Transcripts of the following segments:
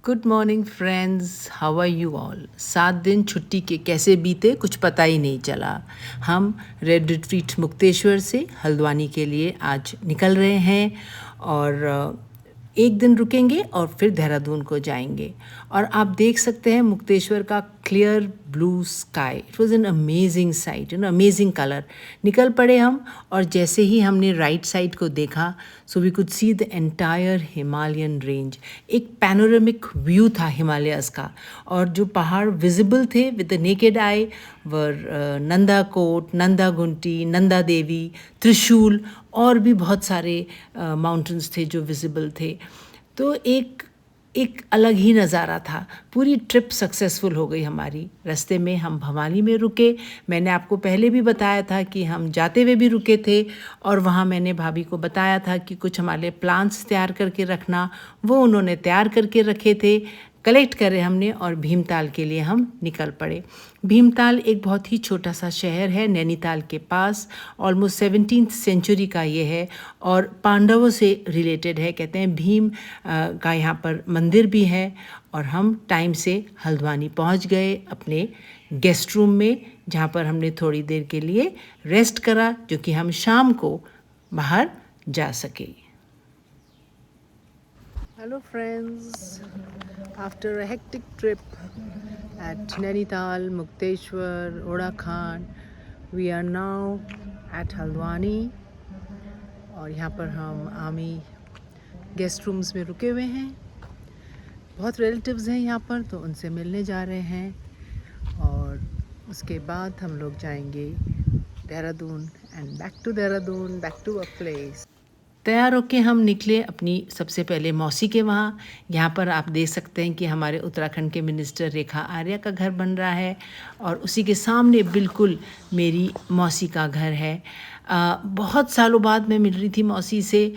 Good morning friends, how are you all. 7 दिन छुट्टी के कैसे बीते कुछ पता ही नहीं चला। हम रेड रिट्रीट मुक्तेश्वर से हल्द्वानी के लिए आज निकल रहे हैं और एक दिन रुकेंगे और फिर देहरादून को जाएंगे। और आप देख सकते हैं मुक्तेश्वर का clear blue sky, it was an amazing site, amazing colour. निकल पड़े हम और जैसे ही हमने राइट साइड को देखा so we could see the entire Himalayan range. एक पैनोरामिक व्यू था हिमालयस का, और जो पहाड़ विजिबल थे with the naked eye were Nanda Kot, Nanda Gunti, Nanda Devi, Trishul और भी बहुत सारे माउंटेन्स थे जो विजिबल थे। तो एक अलग ही नज़ारा था। पूरी ट्रिप सक्सेसफुल हो गई हमारी। रास्ते में हम भवाली में रुके। मैंने आपको पहले भी बताया था कि हम जाते हुए भी रुके थे, और वहाँ मैंने भाभी को बताया था कि कुछ हमारे प्लान्स तैयार करके रखना। वो उन्होंने तैयार करके रखे थे, कलेक्ट करे हमने, और भीमताल के लिए हम निकल पड़े। भीमताल एक बहुत ही छोटा सा शहर है नैनीताल के पास। ऑलमोस्ट 17th सेंचुरी का ये है और पांडवों से रिलेटेड है। कहते हैं भीम का यहाँ पर मंदिर भी है। और हम टाइम से हल्द्वानी पहुँच गए अपने गेस्ट रूम में, जहाँ पर हमने थोड़ी देर के लिए रेस्ट करा, जो कि हम शाम को बाहर जा सके। Hello friends, after a hectic trip at Nainital, Mukteshwar, Uttarakhand, we are now at Haldwani और यहाँ पर हम आर्मी गेस्ट रूम्स में रुके हुए हैं। बहुत रिलेटिव्स हैं यहाँ पर, तो उनसे मिलने जा रहे हैं और उसके बाद हम लोग जाएंगे Dehradun and back to Dehradun, back to a place. तैयार होके हम निकले अपनी सबसे पहले मौसी के वहाँ। यहाँ पर आप देख सकते हैं कि हमारे उत्तराखंड के मिनिस्टर रेखा आर्या का घर बन रहा है, और उसी के सामने बिल्कुल मेरी मौसी का घर है। बहुत सालों बाद मैं मिल रही थी मौसी से,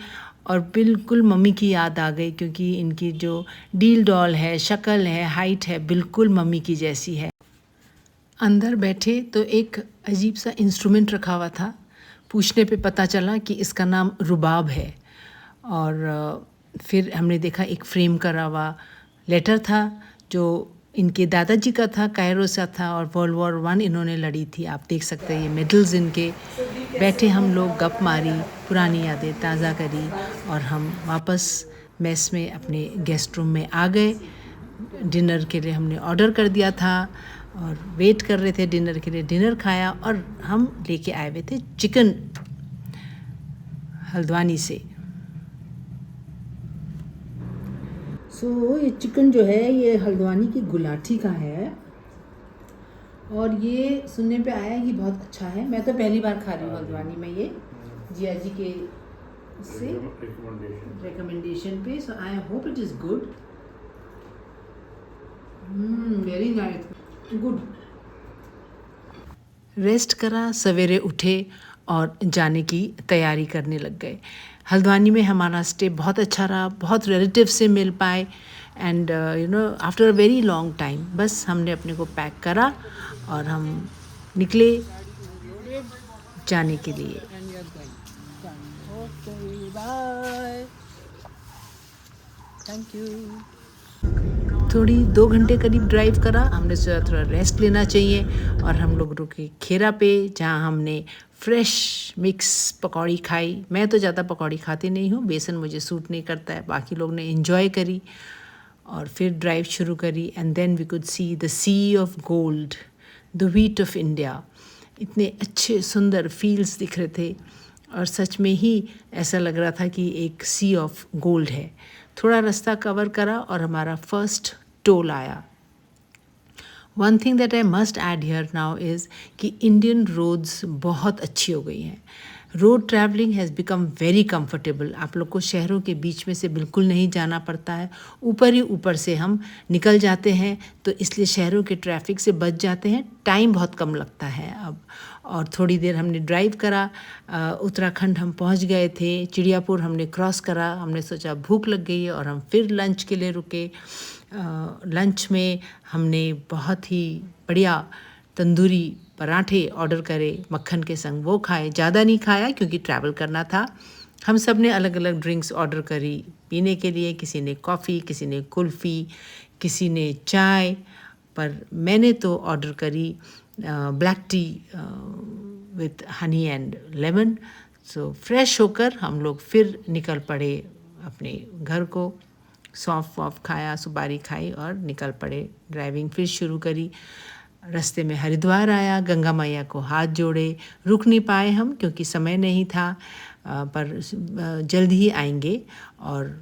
और बिल्कुल मम्मी की याद आ गई, क्योंकि इनकी जो डील डॉल है, शक्ल है, हाइट है, बिल्कुल मम्मी की जैसी है। अंदर बैठे तो एक अजीब सा इंस्ट्रूमेंट रखा हुआ था। पूछने पे पता चला कि इसका नाम रुबाब है। और फिर हमने देखा एक फ्रेम करा हुआ लेटर था जो इनके दादाजी का था, कायरो से था, और World War I इन्होंने लड़ी थी। आप देख सकते हैं ये मेडल्स इनके। बैठे हम लोग गप मारी, पुरानी यादें ताज़ा करी, और हम वापस मेस में अपने गेस्ट रूम में आ गए। डिनर के लिए हमने ऑर्डर कर दिया था और वेट कर रहे थे डिनर के लिए। डिनर खाया और हम लेके आए हुए थे चिकन हल्द्वानी से। ये चिकन जो है ये हल्द्वानी की गुलाटी का है, और ये सुनने पे आया कि बहुत अच्छा है। मैं तो पहली बार खा रही हूँ हल्द्वानी में ये, जिया जी के से रिकमेंडेशन पे। So I hope it is good. Very nice, good. Rest करा, सवेरे उठे और जाने की तैयारी करने लग गए। हल्द्वानी में हमारा स्टे बहुत अच्छा रहा, बहुत रिलेटिव से मिल पाए, and after a very long time बस हमने अपने को पैक करा और हम निकले जाने के लिए। Thank you. थोड़ी 2 घंटे करीब ड्राइव करा। हमने सोचा थोड़ा रेस्ट लेना चाहिए, और हम लोग रुके खेरा पे, जहाँ हमने फ्रेश मिक्स पकौड़ी खाई। मैं तो ज़्यादा पकौड़ी खाती नहीं हूँ, बेसन मुझे सूट नहीं करता है। बाकी लोग ने एंजॉय करी और फिर ड्राइव शुरू करी। And then we could see the sea of gold, the wheat of India. इतने अच्छे सुंदर फील्ड्स दिख रहे थे, और सच में ही ऐसा लग रहा था कि एक सी ऑफ गोल्ड है। थोड़ा रास्ता कवर करा और हमारा फर्स्ट टोल आया। One thing that I must add here now is कि इंडियन रोड्स बहुत अच्छी हो गई हैं। Road travelling has become very comfortable. आप लोग को शहरों के बीच में से बिल्कुल नहीं जाना पड़ता है, ऊपर ही ऊपर से हम निकल जाते हैं, तो इसलिए शहरों के ट्रैफिक से बच जाते हैं। टाइम बहुत कम लगता है अब। और थोड़ी देर हमने ड्राइव करा। उत्तराखंड हम पहुंच गए थे। चिड़ियापुर हमने क्रॉस करा। हमने सोचा भूख लग गई है और हम फिर लंच के लिए रुके। लंच में हमने बहुत ही बढ़िया तंदूरी पराठे ऑर्डर करे मक्खन के संग, वो खाए। ज़्यादा नहीं खाया क्योंकि ट्रैवल करना था। हम सब ने अलग अलग ड्रिंक्स ऑर्डर करी पीने के लिए, किसी ने कॉफ़ी, किसी ने कुल्फ़ी, किसी ने चाय, पर मैंने तो ऑर्डर करी black T with honey and lemon. So fresh होकर हम लोग फिर निकल पड़े अपने घर को, सौंफ वौफ खाया, सुपारी खाई और निकल पड़े। ड्राइविंग फिर शुरू करी। रास्ते में हरिद्वार आया, गंगा मैया को हाथ जोड़े। रुक नहीं पाए हम क्योंकि समय नहीं था, पर जल्द ही आएंगे। और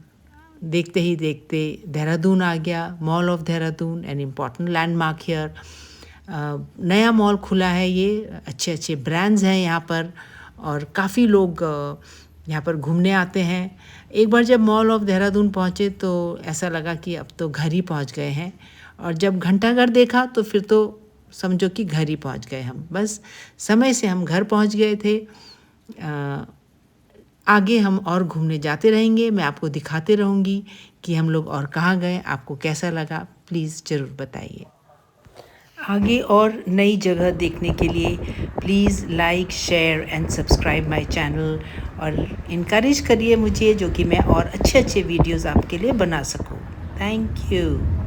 देखते ही देखते देहरादून आ गया, mall of Dehradun, an important landmark here. नया मॉल खुला है, ये अच्छे अच्छे ब्रांड्स हैं यहाँ पर और काफ़ी लोग यहाँ पर घूमने आते हैं। एक बार जब मॉल ऑफ देहरादून पहुँचे तो ऐसा लगा कि अब तो घर ही पहुँच गए हैं, और जब घंटाघर देखा तो फिर तो समझो कि घर ही पहुँच गए हम। बस समय से हम घर पहुँच गए थे। आगे हम और घूमने जाते रहेंगे, मैं आपको दिखाते रहूँगी कि हम लोग और कहाँ गए। आपको कैसा लगा प्लीज़ ज़रूर बताइए। आगे और नई जगह देखने के लिए please like, share and subscribe my channel, और इनकरेज करिए मुझे, जो कि मैं और अच्छे अच्छे वीडियोज़ आपके लिए बना सकूँ। Thank you.